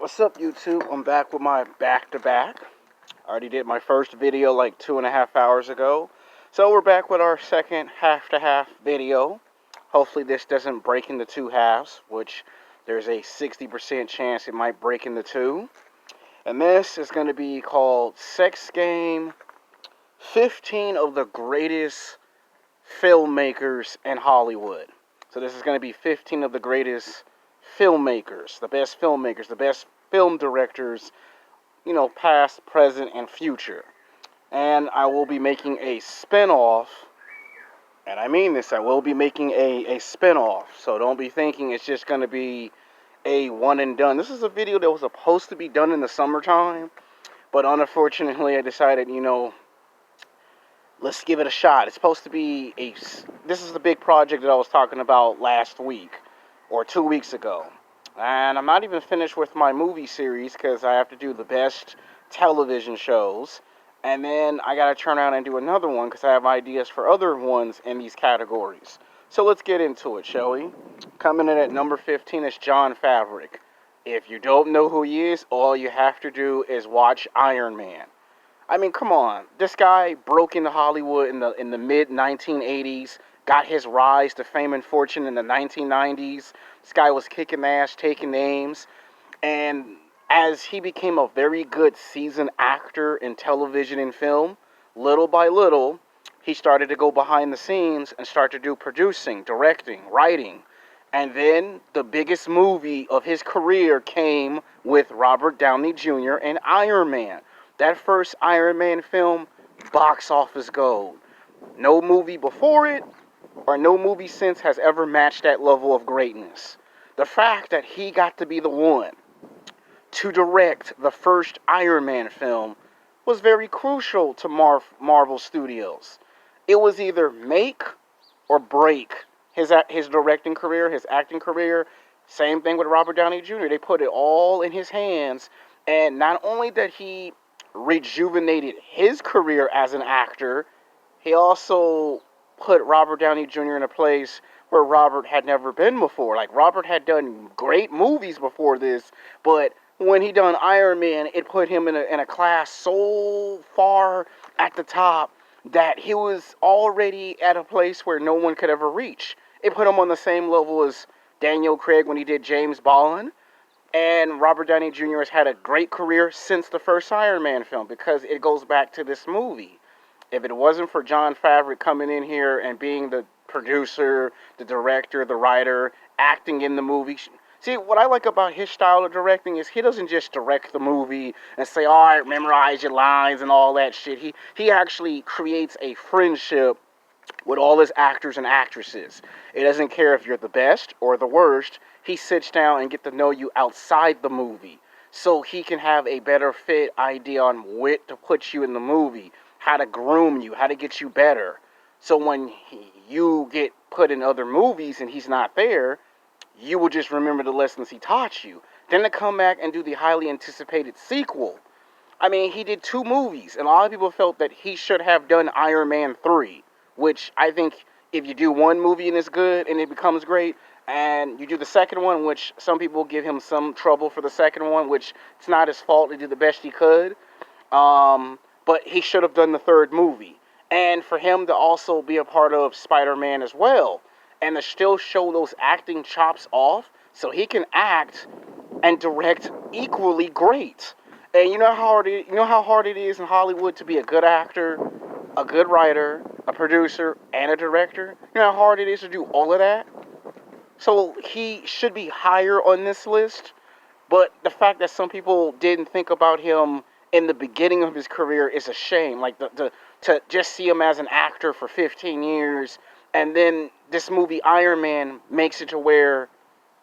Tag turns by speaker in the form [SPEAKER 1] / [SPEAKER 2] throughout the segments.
[SPEAKER 1] What's up, YouTube? I'm back with my back-to-back. I already did my first video like 2.5 hours ago. So we're back with our second half-to-half video. Hopefully this doesn't break into two halves, which there's a 60% chance it might break into two. And this is going to be called Sex Game 15 of the Greatest Filmmakers in Hollywood. So this is going to be 15 of the greatest filmmakers, the best film directors, past, present, and future. And I will be making a spin-off, and I mean this, I will be making a spin-off, so don't be thinking it's just going to be a one and done. This is a video that was supposed to be done in the summertime, but unfortunately I decided, let's give it a shot. It's supposed to be this is the big project that I was talking about last week, or 2 weeks ago. And I'm not even finished with my movie series, because I have to do the best television shows. And then I got to turn around and do another one, because I have ideas for other ones in these categories. So let's get into it, shall we? Coming in at number 15 is Jon Favreau. If you don't know who he is, all you have to do is watch Iron Man. I mean, come on. This guy broke into Hollywood in the mid-1980s, got his rise to fame and fortune in the 1990s. This guy was kicking ass, taking names, and as he became a very good seasoned actor in television and film, little by little, he started to go behind the scenes and start to do producing, directing, writing. And then the biggest movie of his career came with Robert Downey Jr. and Iron Man. That first Iron Man film, box office gold. No movie before it, or no movie since, has ever matched that level of greatness. The fact that he got to be the one to direct the first Iron Man film was very crucial to Marvel Studios. It was either make or break his directing career, his acting career. Same thing with Robert Downey Jr. They put it all in his hands, and not only that he rejuvenated his career as an actor, he also put Robert Downey Jr. in a place where Robert had never been before. Like, Robert had done great movies before this, but when he done Iron Man, it put him in a class so far at the top that he was already at a place where no one could ever reach. It put him on the same level as Daniel Craig when he did James Bond. And Robert Downey Jr. has had a great career since the first Iron Man film, because it goes back to this movie. If it wasn't for Jon Favreau coming in here and being the producer, the director, the writer, acting in the movie. See, what I like about his style of directing is he doesn't just direct the movie and say, all right, memorize your lines and all that shit. He actually creates a friendship with all his actors and actresses. It doesn't care if you're the best or the worst. He sits down and get to know you outside the movie, so he can have a better fit idea on where to put you in the movie, how to groom you, how to get you better. So when you get put in other movies and he's not there, you will just remember the lessons he taught you. Then to come back and do the highly anticipated sequel. I mean, he did 2 movies, and a lot of people felt that he should have done Iron Man 3, which I think if you do one movie and it's good and it becomes great, and you do the second one, which some people give him some trouble for the second one, which it's not his fault, he did the best he could. But he should have done the third movie. And for him to also be a part of Spider-Man as well, and to still show those acting chops off, so he can act and direct equally great. And you know how hard it is in Hollywood to be a good actor, a good writer, a producer, and a director? You know how hard it is to do all of that? So he should be higher on this list, but the fact that some people didn't think about him in the beginning of his career is a shame. Like, to just see him as an actor for 15 years, and then this movie Iron Man makes it to where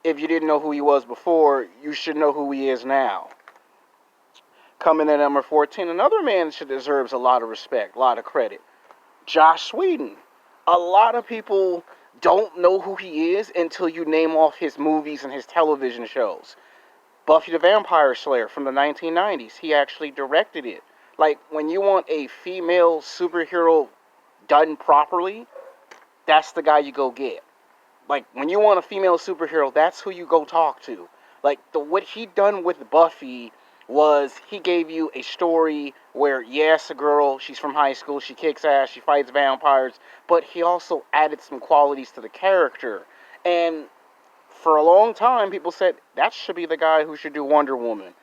[SPEAKER 1] if you didn't know who he was before, you should know who he is now. Coming in at number 14, another man that deserves a lot of respect, a lot of credit, Joss Whedon. A lot of people don't know who he is until you name off his movies and his television shows. Buffy the Vampire Slayer from the 1990s, he actually directed it. Like, when you want a female superhero done properly, that's the guy you go get. Like, when you want a female superhero, that's who you go talk to. Like, what he done with Buffy was he gave you a story where, yes, a girl, she's from high school, she kicks ass, she fights vampires, but he also added some qualities to the character. And for a long time, people said that should be the guy who should do Wonder Woman.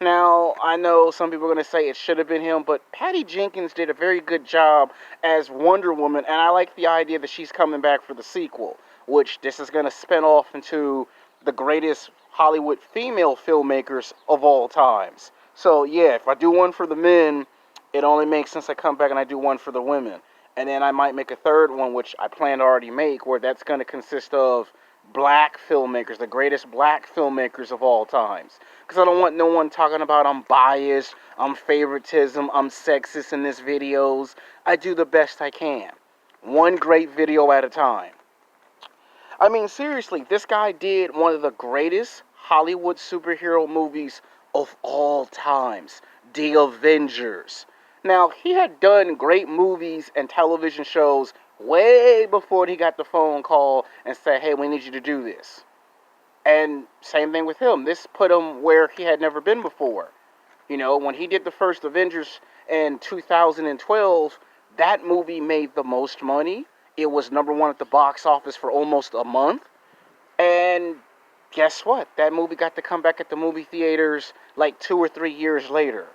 [SPEAKER 1] Now, I know some people are going to say it should have been him, but Patty Jenkins did a very good job as Wonder Woman, and I like the idea that she's coming back for the sequel, which this is going to spin off into the greatest Hollywood female filmmakers of all times. So, yeah, if I do one for the men, it only makes sense I come back and I do one for the women. And then I might make a third one, which I plan to already make, where that's going to consist of black filmmakers, the greatest black filmmakers of all times. Because I don't want no one talking about I'm biased, I'm favoritism, I'm sexist in this videos. I do the best I can. One great video at a time. I mean, seriously, this guy did one of the greatest Hollywood superhero movies of all times, The Avengers. Now, he had done great movies and television shows way before he got the phone call and said, hey, we need you to do this. And same thing with him. This put him where he had never been before. You know, when he did the first Avengers in 2012, that movie made the most money. It was #1 at the box office for almost a month. And guess what? That movie got to come back at the movie theaters like 2 or 3 years later.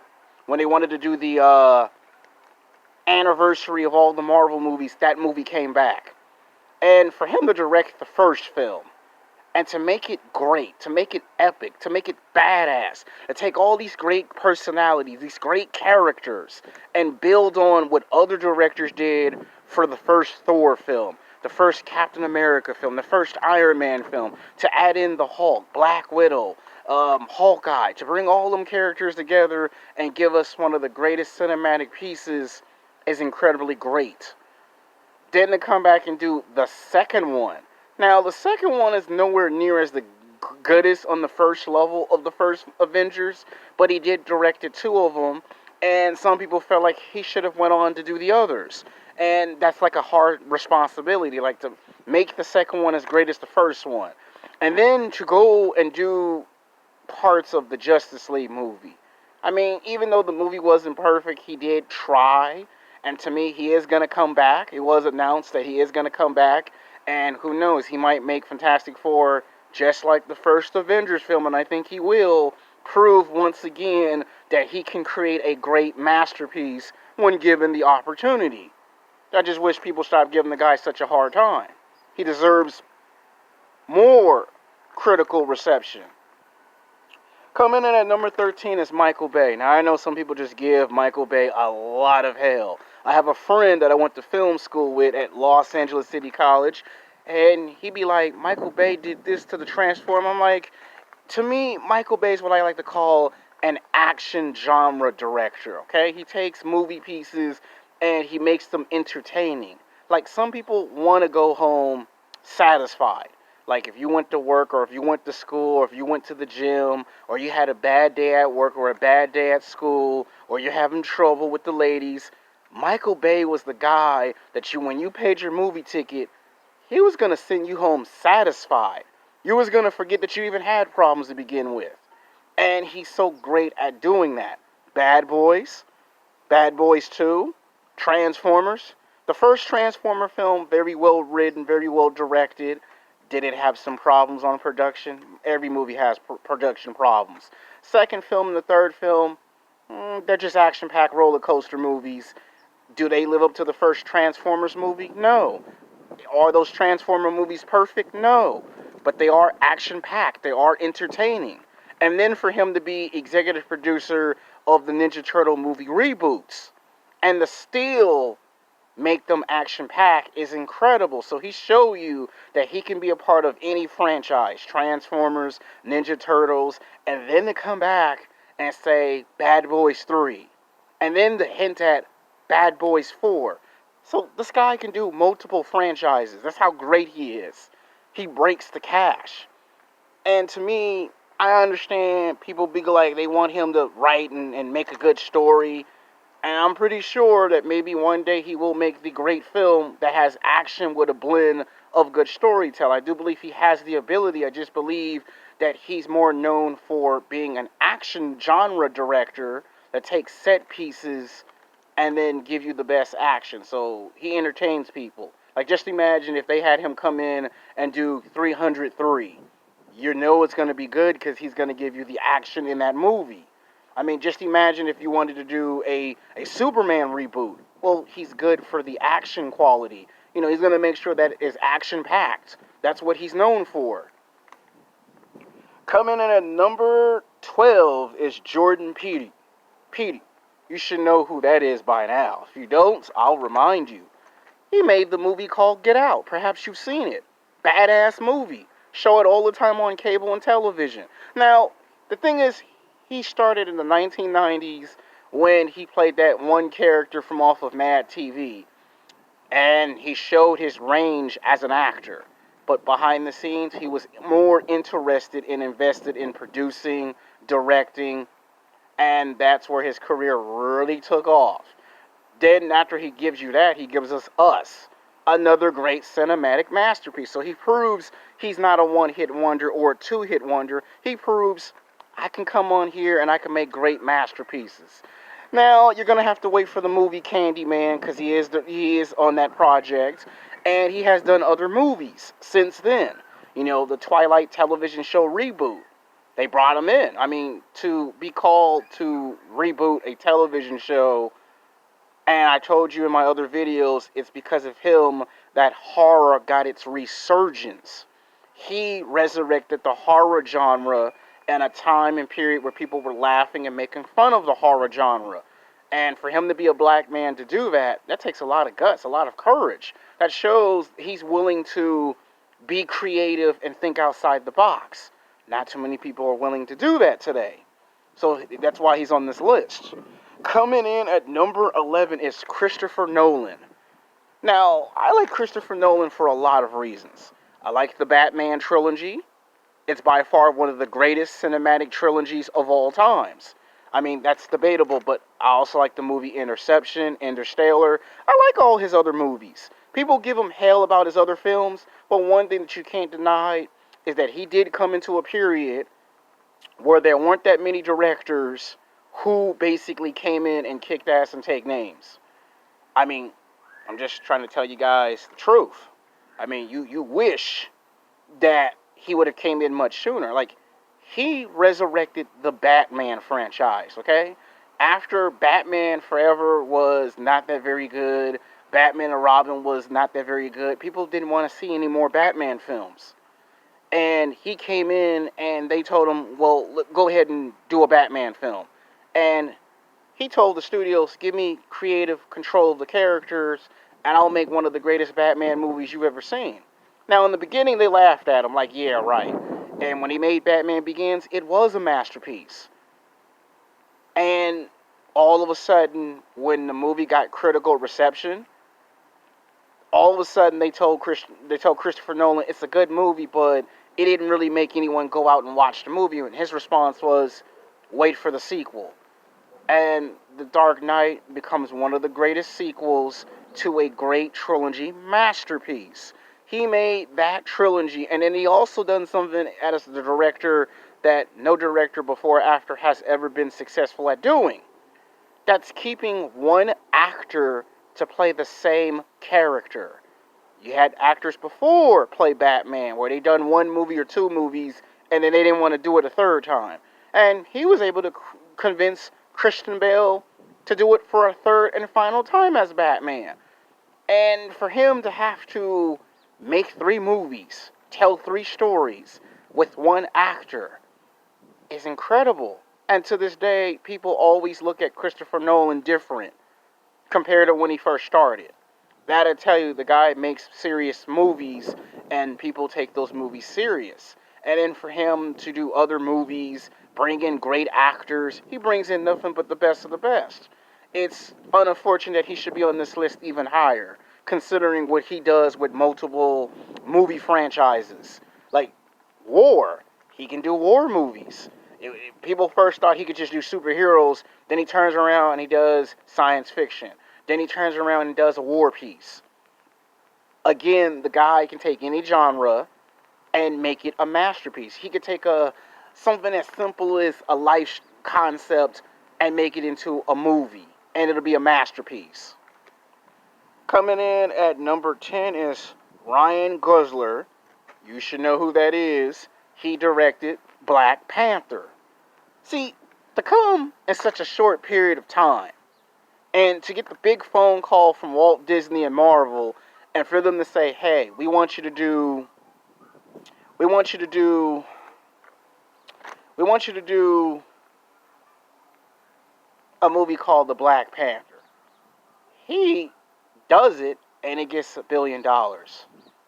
[SPEAKER 1] When they wanted to do the anniversary of all the Marvel movies, that movie came back. And for him to direct the first film, and to make it great, to make it epic, to make it badass, to take all these great personalities, these great characters, and build on what other directors did for the first Thor film, the first Captain America film, the first Iron Man film, to add in the Hulk, Black Widow, Hawkeye, to bring all them characters together and give us one of the greatest cinematic pieces is incredibly great. Then to come back and do the second one. Now, the second one is nowhere near as the goodest on the first level of the first Avengers, but he did direct 2 of them, and some people felt like he should have went on to do the others. And that's like a hard responsibility, like to make the second one as great as the first one. And then to go and do parts of the Justice League movie. I mean, even though the movie wasn't perfect, he did try. And to me, he is going to come back. It was announced that he is going to come back. And who knows, he might make Fantastic Four just like the first Avengers film. And I think he will prove once again that he can create a great masterpiece when given the opportunity. I just wish people stopped giving the guy such a hard time. He deserves more critical reception. Coming in at number 13 is Michael Bay. Now, I know some people just give Michael Bay a lot of hell. I have a friend that I went to film school with at Los Angeles City College, and he'd be like, Michael Bay did this to the Transform. I'm like, to me, Michael Bay is what I like to call an action genre director, okay? He takes movie pieces and he makes them entertaining. Like, some people want to go home satisfied. Like, if you went to work, or if you went to school, or if you went to the gym, or you had a bad day at work, or a bad day at school, or you're having trouble with the ladies, Michael Bay was the guy that when you paid your movie ticket, he was going to send you home satisfied. You was going to forget that you even had problems to begin with. And he's so great at doing that. Bad Boys 2, Transformers. The first Transformer film, very well written, very well directed. Did it have some problems on production? Every movie has production problems. Second film and the third film, they're just action-packed roller coaster movies. Do they live up to the first Transformers movie? No. Are those Transformer movies perfect? No. But they are action-packed. They are entertaining. And then for him to be executive producer of the Ninja Turtle movie reboots, and to still make them action-packed is incredible. So he showed you that he can be a part of any franchise, Transformers, Ninja Turtles, and then to come back and say Bad Boys 3, and then to hint at Bad Boys 4. So this guy can do multiple franchises. That's how great he is. He breaks the cash. And to me, I understand people be like, they want him to write and make a good story. And I'm pretty sure that maybe one day he will make the great film that has action with a blend of good storytelling. I do believe he has the ability. I just believe that he's more known for being an action genre director that takes set pieces and then give you the best action. So he entertains people. Like, just imagine if they had him come in and do 303. You know it's going to be good because he's going to give you the action in that movie. I mean, just imagine if you wanted to do a Superman reboot. Well, he's good for the action quality. You know, he's going to make sure that it's action-packed. That's what he's known for. Coming in at number 12 is Jordan Peele. Peele. You should know who that is by now. If you don't, I'll remind you. He made the movie called Get Out. Perhaps you've seen it. Badass movie. Show it all the time on cable and television. Now, the thing is, he started in the 1990s when he played that one character from off of Mad TV. And he showed his range as an actor. But behind the scenes, he was more interested and invested in producing, directing, and that's where his career really took off. Then after he gives you that, he gives us another great cinematic masterpiece. So he proves he's not a one-hit wonder or a two-hit wonder. He proves I can come on here and I can make great masterpieces. Now, you're going to have to wait for the movie Candyman because he is on that project. And he has done other movies since then. You know, the Twilight television show reboot. They brought him in. I mean, to be called to reboot a television show, and I told you in my other videos, it's because of him that horror got its resurgence. He resurrected the horror genre in a time and period where people were laughing and making fun of the horror genre. And for him to be a black man to do that, that takes a lot of guts, a lot of courage. That shows he's willing to be creative and think outside the box. Not too many people are willing to do that today. So that's why he's on this list. Coming in at number 11 is Christopher Nolan. Now, I like Christopher Nolan for a lot of reasons. I like the Batman trilogy. It's by far one of the greatest cinematic trilogies of all times. I mean, that's debatable, but I also like the movie Interception, Interstellar. I like all his other movies. People give him hell about his other films, but one thing that you can't deny is that he did come into a period where there weren't that many directors who basically came in and kicked ass and take names. I mean, I'm just trying to tell you guys the truth. I mean, you wish that he would have came in much sooner. Like, he resurrected the Batman franchise, okay? After Batman Forever was not that very good, Batman and Robin was not that very good, people didn't want to see any more Batman films. And he came in and they told him, well, go ahead and do a Batman film. And he told the studios, give me creative control of the characters and I'll make one of the greatest Batman movies you've ever seen. Now, in the beginning, they laughed at him like, yeah, right. And when he made Batman Begins, it was a masterpiece. And all of a sudden, when the movie got critical reception, all of a sudden they told Christopher Nolan it's a good movie, but it didn't really make anyone go out and watch the movie. And his response was, wait for the sequel. And The Dark Knight becomes one of the greatest sequels to a great trilogy masterpiece. He made that trilogy, and then he also done something as the director that no director before or after has ever been successful at doing. That's keeping one actor to play the same character. You had actors before play Batman, where they done one movie or two movies, and then they didn't want to do it a third time. And he was able to convince Christian Bale to do it for a third and final time as Batman. And for him to have to make 3 movies, tell 3 stories with one actor is incredible. And to this day, people always look at Christopher Nolan different compared to when he first started. That'll tell you the guy makes serious movies and people take those movies serious. And then for him to do other movies, bring in great actors, he brings in nothing but the best of the best. It's unfortunate he should be on this list even higher, considering what he does with multiple movie franchises. Like war. He can do war movies. People first thought he could just do superheroes, then he turns around and he does science fiction. Then he turns around and does a war piece. Again, the guy can take any genre and make it a masterpiece. He could take something as simple as a life concept and make it into a movie, and it'll be a masterpiece. Coming in at number 10 is Ryan Coogler. You should know who that is. He directed Black Panther. See, to come in such a short period of time, and to get the big phone call from Walt Disney and Marvel, and for them to say, hey, we want you to do a movie called The Black Panther. He does it, and it gets $1 billion.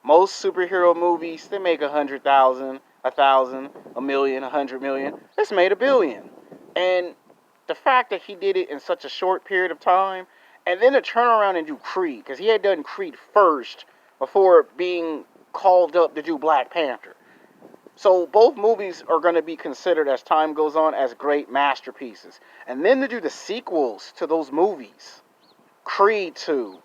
[SPEAKER 1] Most superhero movies, they make 100,000, 1,000, a million, 100 million. This made $1 billion. And the fact that he did it in such a short period of time, and then to turn around and do Creed, because he had done Creed first before being called up to do Black Panther. So both movies are going to be considered, as time goes on, as great masterpieces. And then to do the sequels to those movies, Creed 2,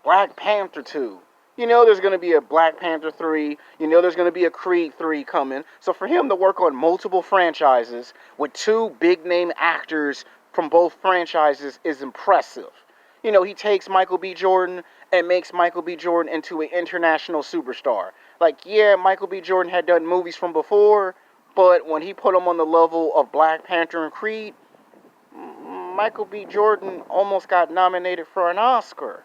[SPEAKER 1] Black Panther 2. You know there's going to be a Black Panther 3. You know there's going to be a Creed 3 coming. So for him to work on multiple franchises with two big-name actors from both franchises is impressive. You know, he takes Michael B. Jordan and makes Michael B. Jordan into an international superstar. Like, yeah, Michael B. Jordan had done movies from before, but when he put him on the level of Black Panther and Creed, Michael B. Jordan almost got nominated for an Oscar.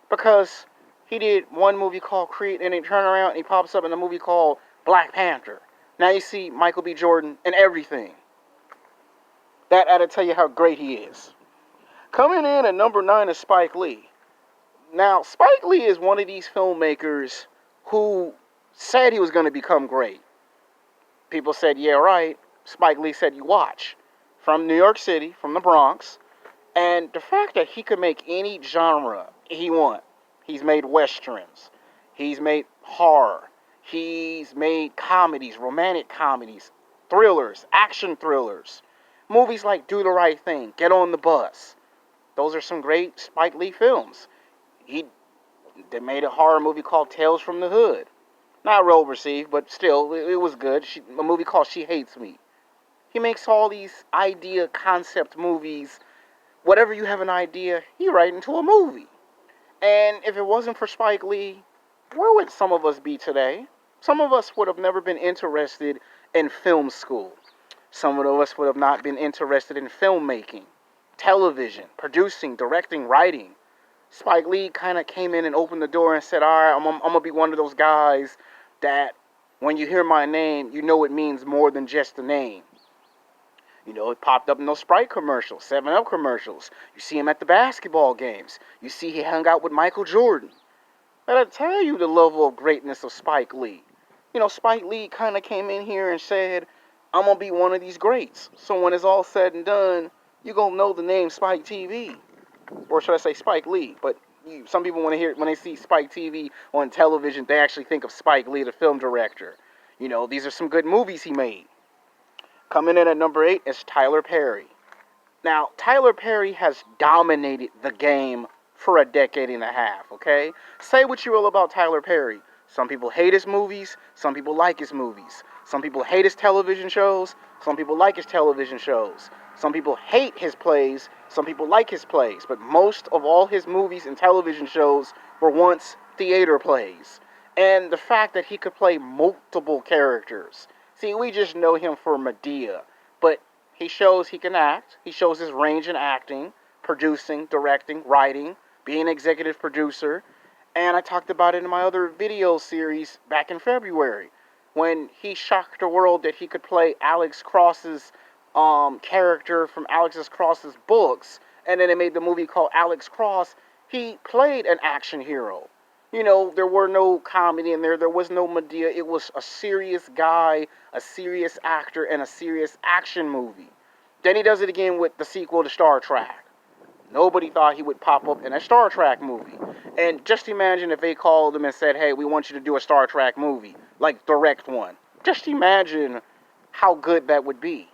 [SPEAKER 1] Because he did one movie called Creed, and he turned around and he pops up in a movie called Black Panther. Now you see Michael B. Jordan in everything. That ought to tell you how great he is. Coming in at number 9 is Spike Lee. Now, Spike Lee is one of these filmmakers who said he was going to become great. People said, yeah, right. Spike Lee said, you watch. From New York City, from the Bronx. And the fact that he could make any genre he wants. He's made westerns. He's made horror. He's made comedies, romantic comedies, thrillers, action thrillers. Movies like Do the Right Thing, Get on the Bus. Those are some great Spike Lee films. They made a horror movie called Tales from the Hood. Not well received, but still, it was good. A movie called She Hates Me. He makes all these idea concept movies. Whatever you have an idea, he write into a movie. And if it wasn't for Spike Lee, where would some of us be today? Some of us would have never been interested in film school. Some of us would have not been interested in filmmaking, television, producing, directing, writing. Spike Lee kind of came in and opened the door and said, all right, I'm going to be one of those guys that when you hear my name, you know it means more than just the name. You know, it popped up in those Sprite commercials, 7-Up commercials. You see him at the basketball games. You see he hung out with Michael Jordan. That'll tell you the level of greatness of Spike Lee. You know, Spike Lee kind of came in here and said, I'm going to be one of these greats. So when it's all said and done, you're going to know the name Spike TV. Or should I say Spike Lee? But some people want to hear, when they see Spike TV on television, they actually think of Spike Lee, the film director. You know, these are some good movies he made. Coming in at number 8 is Tyler Perry. Now, Tyler Perry has dominated the game for a decade and a half, okay? Say what you will about Tyler Perry. Some people hate his movies. Some people like his movies. Some people hate his television shows. Some people like his television shows. Some people hate his plays. Some people like his plays. But most of all his movies and television shows were once theater plays. And the fact that he could play multiple characters. See, we just know him for Medea, but he shows he can act. He shows his range in acting, producing, directing, writing, being an executive producer. And I talked about it in my other video series back in February, when he shocked the world that he could play Alex Cross's character from Alex Cross's books, and then they made the movie called Alex Cross. He played an action hero. You know, there were no comedy in there. There was no Medea. It was a serious guy, a serious actor, and a serious action movie. Then he does it again with the sequel to Star Trek. Nobody thought he would pop up in a Star Trek movie. And just imagine if they called him and said, hey, we want you to do a Star Trek movie, like direct one. Just imagine how good that would be.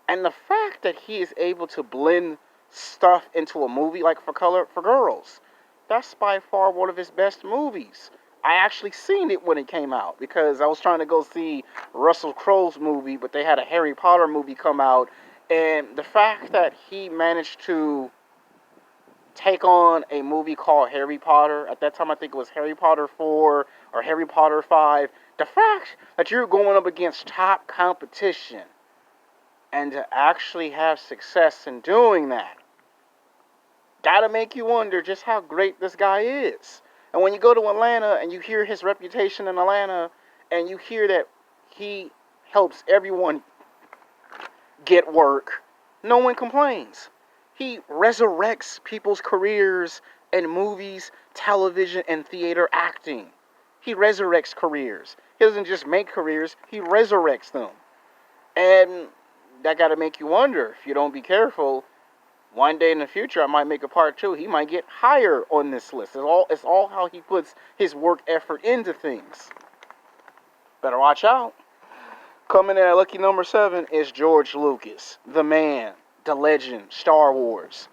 [SPEAKER 1] And the fact that he is able to blend stuff into a movie like For Girls, that's by far one of his best movies. I actually seen it when it came out because I was trying to go see Russell Crowe's movie, but they had a Harry Potter movie come out, and the fact that he managed to take on a movie called Harry Potter. At that time, I think it was Harry Potter 4 or Harry Potter 5. The fact that you're going up against top competition and to actually have success in doing that, gotta make you wonder just how great this guy is. And when you go to Atlanta and you hear his reputation in Atlanta and you hear that he helps everyone get work, no one complains. He resurrects people's careers in movies, television, and theater acting. He resurrects careers. He doesn't just make careers, he resurrects them. And that got to make you wonder, if you don't be careful, one day in the future I might make a part 2. He might get higher on this list. It's all how he puts his work effort into things. Better watch out. Coming in at lucky number 7 is George Lucas, the man, the legend, Star Wars.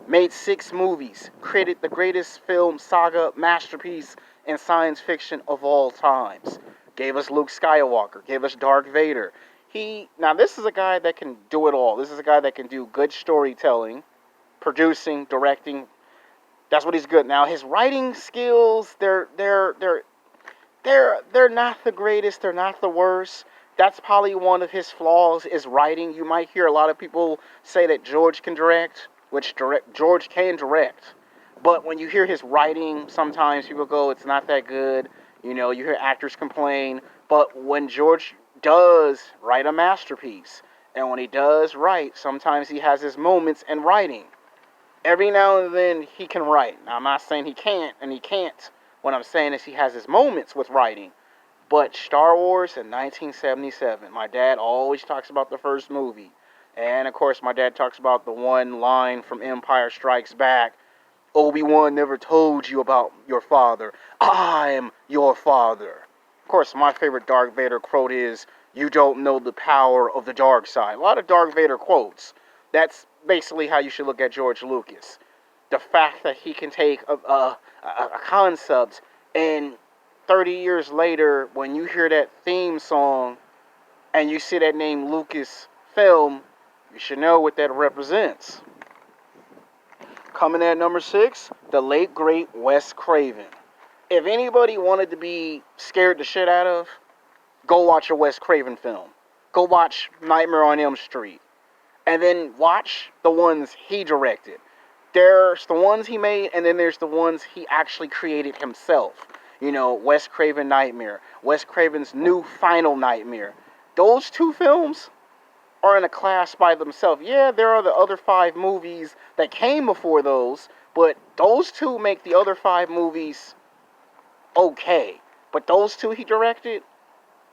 [SPEAKER 1] Made 6 movies, created the greatest film saga masterpiece in science fiction of all times. Gave us Luke Skywalker, gave us Darth Vader. Now this is a guy that can do it all. This is a guy that can do good storytelling, producing, directing. That's what he's good. Now his writing skills, they're not the greatest, they're not the worst. That's probably one of his flaws is writing. You might hear a lot of people say that George can direct, George can direct. But when you hear his writing, sometimes people go, it's not that good. You hear actors complain. But when George does write a masterpiece, and when he does write, sometimes he has his moments in writing. Every now and then he can write. Now I'm not saying he can't, and he can't. What I'm saying is he has his moments with writing. But Star Wars in 1977, my dad always talks about the first movie. And, of course, my dad talks about the one line from Empire Strikes Back. Obi-Wan never told you about your father. I am your father. Of course, my favorite Darth Vader quote is, you don't know the power of the dark side. A lot of Darth Vader quotes. That's basically how you should look at George Lucas. The fact that he can take a concept and 30 years later, when you hear that theme song and you see that name Lucasfilm, you should know what that represents. Coming at number 6, the late great Wes Craven. If anybody wanted to be scared the shit out of, go watch a Wes Craven film. Go watch Nightmare on Elm Street. And then watch the ones he directed. There's the ones he made, and then there's the ones he actually created himself. Wes Craven Nightmare, Wes Craven's new Final Nightmare. Those 2 films are in a class by themselves. Yeah, there are the other 5 movies that came before those, but those 2 make the other 5 movies okay. But those 2 he directed,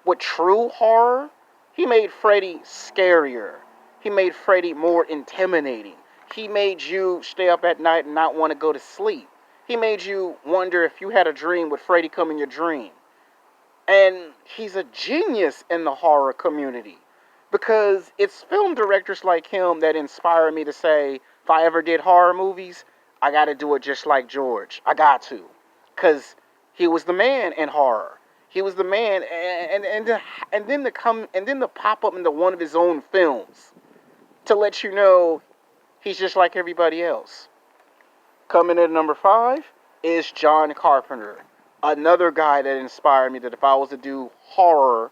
[SPEAKER 1] with true horror, he made Freddy scarier. He made Freddy more intimidating. He made you stay up at night and not want to go to sleep. He made you wonder if you had a dream, would Freddy come in your dream? And he's a genius in the horror community. Because it's film directors like him that inspire me to say, if I ever did horror movies, I got to do it just like George. I got to. Because he was the man in horror. He was the man. And then to pop up into one of his own films to let you know he's just like everybody else. Coming in at number 5 is John Carpenter. Another guy that inspired me that if I was to do horror,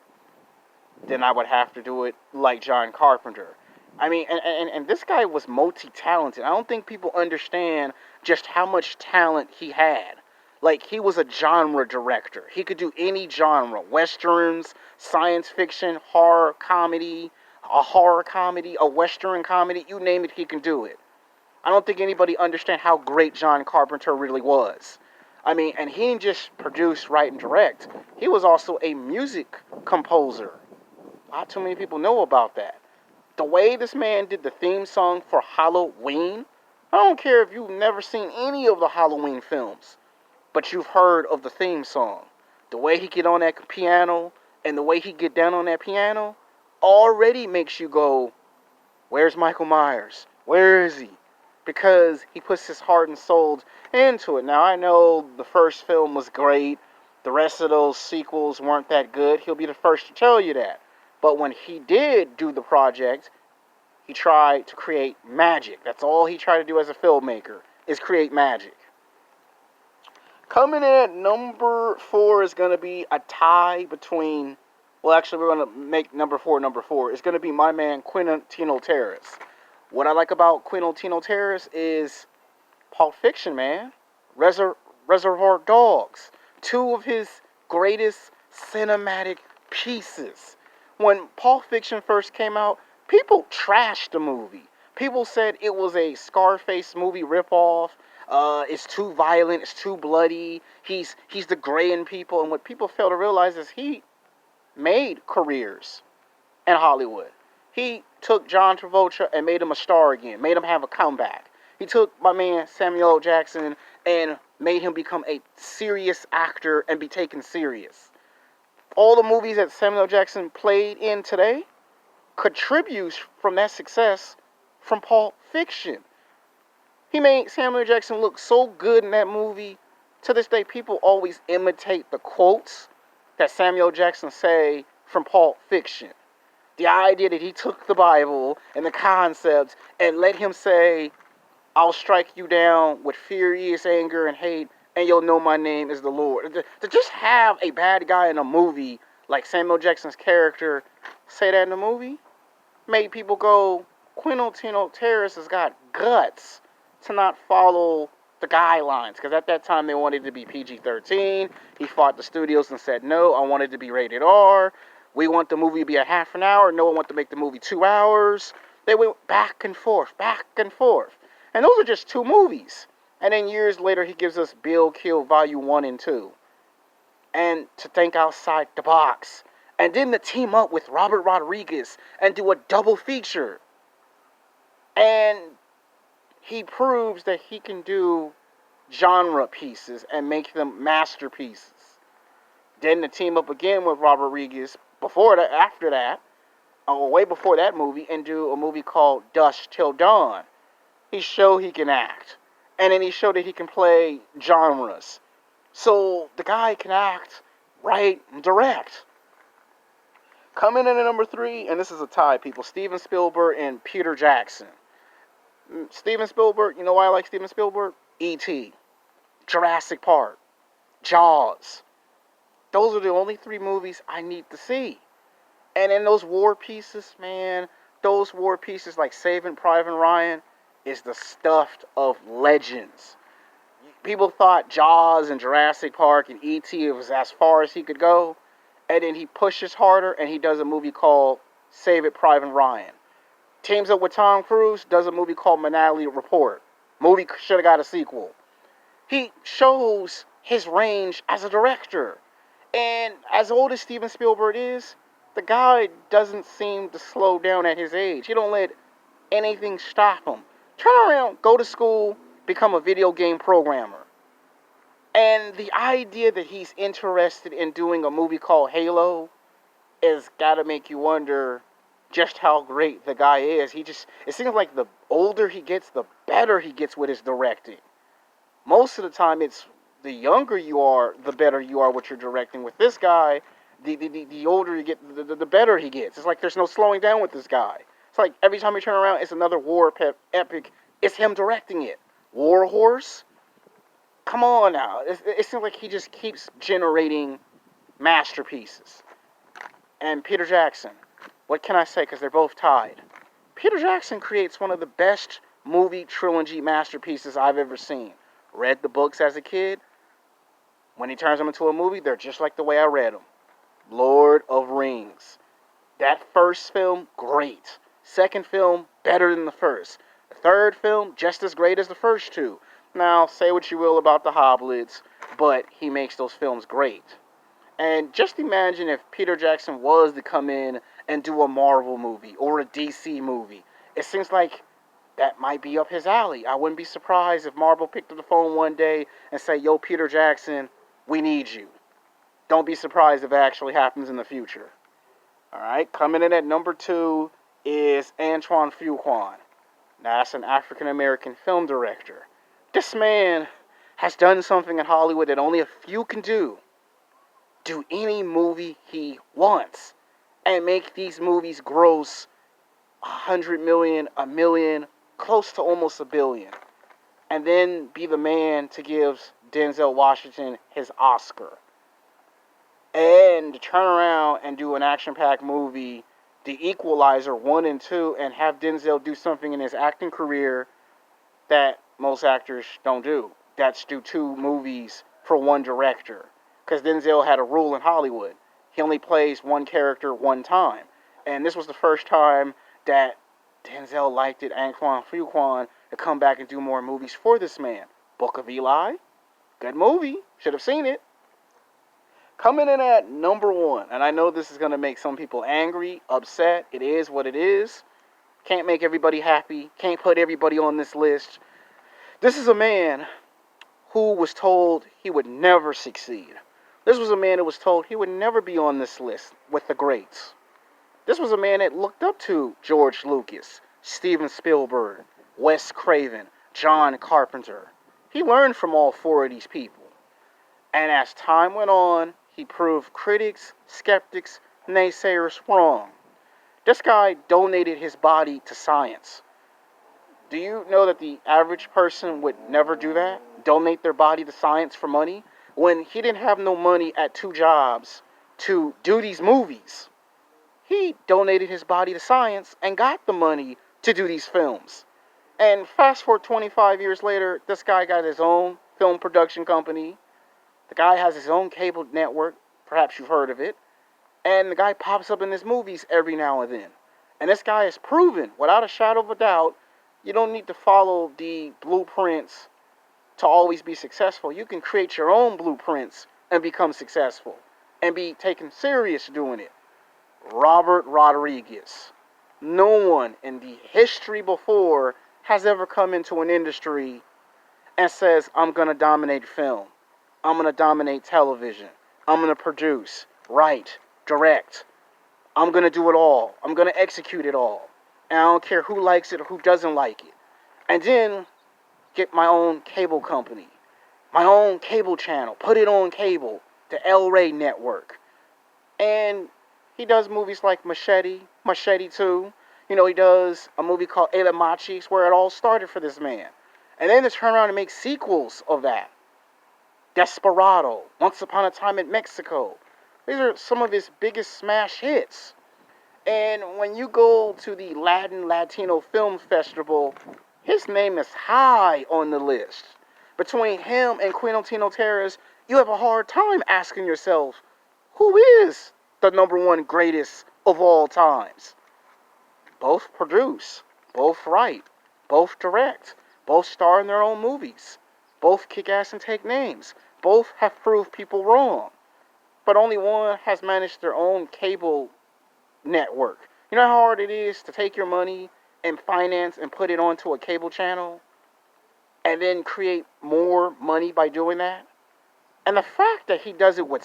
[SPEAKER 1] then I would have to do it like John Carpenter. I mean, and this guy was multi-talented. I don't think people understand just how much talent he had. Like, he was a genre director. He could do any genre. Westerns, science fiction, horror comedy, a western comedy, you name it, he can do it. I don't think anybody understands how great John Carpenter really was. I mean, and he didn't just produce, write, and direct. He was also a music composer. Not too many people know about that. The way this man did the theme song for Halloween, I don't care if you've never seen any of the Halloween films, but you've heard of the theme song. The way he get on that piano and the way he get down on that piano already makes you go, where's Michael Myers? Where is he? Because he puts his heart and soul into it. Now, I know the first film was great. The rest of those sequels weren't that good. He'll be the first to tell you that. But when he did do the project, he tried to create magic. That's all he tried to do as a filmmaker, is create magic. Coming in at number 4 is going to be a tie between... Well, actually, we're going to make number 4 number 4. It's going to be my man, Quentin Tyier. What I like about Quentin Tyier is Pulp Fiction, man. Reservoir Dogs. 2 of his greatest cinematic pieces. When Pulp Fiction first came out, people trashed the movie. People said it was a Scarface movie ripoff. It's too violent. It's too bloody. He's degrading people. And what people fail to realize is he made careers in Hollywood. He took John Travolta and made him a star again. Made him have a comeback. He took my man Samuel L. Jackson and made him become a serious actor and be taken serious. All the movies that Samuel L. Jackson played in today contributes from that success from Pulp Fiction. He made Samuel L. Jackson look so good in that movie. To this day, people always imitate the quotes that Samuel L. Jackson say from Pulp Fiction. The idea that he took the Bible and the concepts and let him say, I'll strike you down with furious anger and hate, and you'll know my name is the Lord. To just have a bad guy in a movie like Samuel Jackson's character say that in the movie made people go, Quentin Tyier has got guts to not follow the guidelines. Because at that time they wanted it to be PG-13. He fought the studios and said, no, I want it to be rated R. We want the movie to be a half an hour. No one wanted to make the movie 2 hours. They went back and forth, back and forth. And those are just 2 movies. And then years later, he gives us Bill Kill Volume 1 and 2. And to think outside the box. And then to team up with Robert Rooriguez and do a double feature. And he proves that he can do genre pieces and make them masterpieces. Then to team up again with Robert Rooriguez after that, or way before that movie, and do a movie called Dusk Till Dawn. He showed he can act. And then he showed that he can play genres. So the guy can act, write, and direct. Coming in at number 3, and this is a tie, people, Steven Spielberg and Peter Jackson. Steven Spielberg, you know why I like Steven Spielberg? E.T., Jurassic Park, Jaws. Those are the only 3 movies I need to see. And in those war pieces, man, those war pieces like Saving Private Ryan is the stuff of legends. People thought Jaws and Jurassic Park and E.T. was as far as he could go. And then he pushes harder and he does a movie called Saving Private Ryan. Teams up with Tom Cruise, does a movie called Minority Report. Movie should have got a sequel. He shows his range as a director. And as old as Steven Spielberg is, the guy doesn't seem to slow down at his age. He don't let anything stop him. Turn around, go to school, become a video game programmer. And the idea that he's interested in doing a movie called Halo has got to make you wonder just how great the guy is. It seems like the older he gets, the better he gets with his directing. Most of the time, it's the younger you are, the better you are with your directing. With this guy, the older you get, the better he gets. It's like there's no slowing down with this guy. It's like every time you turn around, it's another war epic. It's him directing it. War Horse? Come on now. It seems like he just keeps generating masterpieces. And Peter Jackson. What can I say? Because they're both tied. Peter Jackson creates one of the best movie trilogy masterpieces I've ever seen. Read the books as a kid. When he turns them into a movie, they're just like the way I read them. Lord of Rings. That first film, great. Second film, better than the first. The third film, just as great as the first 2. Now, say what you will about the Hobbits, but he makes those films great. And just imagine if Peter Jackson was to come in and do a Marvel movie or a DC movie. It seems like that might be up his alley. I wouldn't be surprised if Marvel picked up the phone one day and say, yo, Peter Jackson, we need you. Don't be surprised if it actually happens in the future. Alright, coming in at number 2 is Antoine Fuqua. Now, that's an African-American film director. This man has done something in Hollywood that only a few can do. do any movie he wants and make these movies gross 100 million, a million, close to almost a billion, and then be the man to give Denzel Washington his Oscar, and to turn around and do an action-packed movie, The Equalizer 1 and 2, and have Denzel do something in his acting career that most actors don't do. That's do 2 movies for one director. Because Denzel had a rule in Hollywood. He only plays one character one time. And this was the first time that Denzel liked it, Antoine Fuqua, to come back and do more movies for this man. Book of Eli, good movie, should have seen it. Coming in at number 1, and I know this is going to make some people angry, upset, it is what it is. Can't make everybody happy, can't put everybody on this list. This is a man who was told he would never succeed. This was a man who was told he would never be on this list with the greats. This was a man that looked up to George Lucas, Steven Spielberg, Wes Craven, John Carpenter. He learned from all 4 of these people. And as time went on, he proved critics, skeptics, naysayers wrong. This guy donated his body to science. Do you know that the average person would never do that? Donate their body to science for money? When he didn't have no money at 2 jobs to do these movies, he donated his body to science and got the money to do these films. And fast forward 25 years later, this guy got his own film production company. The guy has his own cable network. Perhaps you've heard of it. And the guy pops up in his movies every now and then. And this guy has proven, without a shadow of a doubt, you don't need to follow the blueprints to always be successful. You can create your own blueprints and become successful. And be taken serious doing it. Robert Rooriguez. No one in the history before has ever come into an industry and says, I'm going to dominate film. I'm going to dominate television. I'm going to produce, write, direct. I'm going to do it all. I'm going to execute it all. And I don't care who likes it or who doesn't like it. And then get my own cable company, my own cable channel, put it on cable, the El Rey network. And he does movies like Machete 2. You know, he does a movie called El Machis, where it all started for this man. And then to turn around and make sequels of that. Desperado, Once Upon a Time in Mexico. These are some of his biggest smash hits. And when you go to the Latino Film Festival, his name is high on the list. Between him and Quentin Tarantino, you have a hard time asking yourself, who is the number 1 greatest of all times? Both produce, both write, both direct, both star in their own movies, both kick ass and take names, both have proved people wrong. But only one has managed their own cable network. You know how hard it is to take your money and finance and put it onto a cable channel and then create more money by doing that? And the fact that he does it with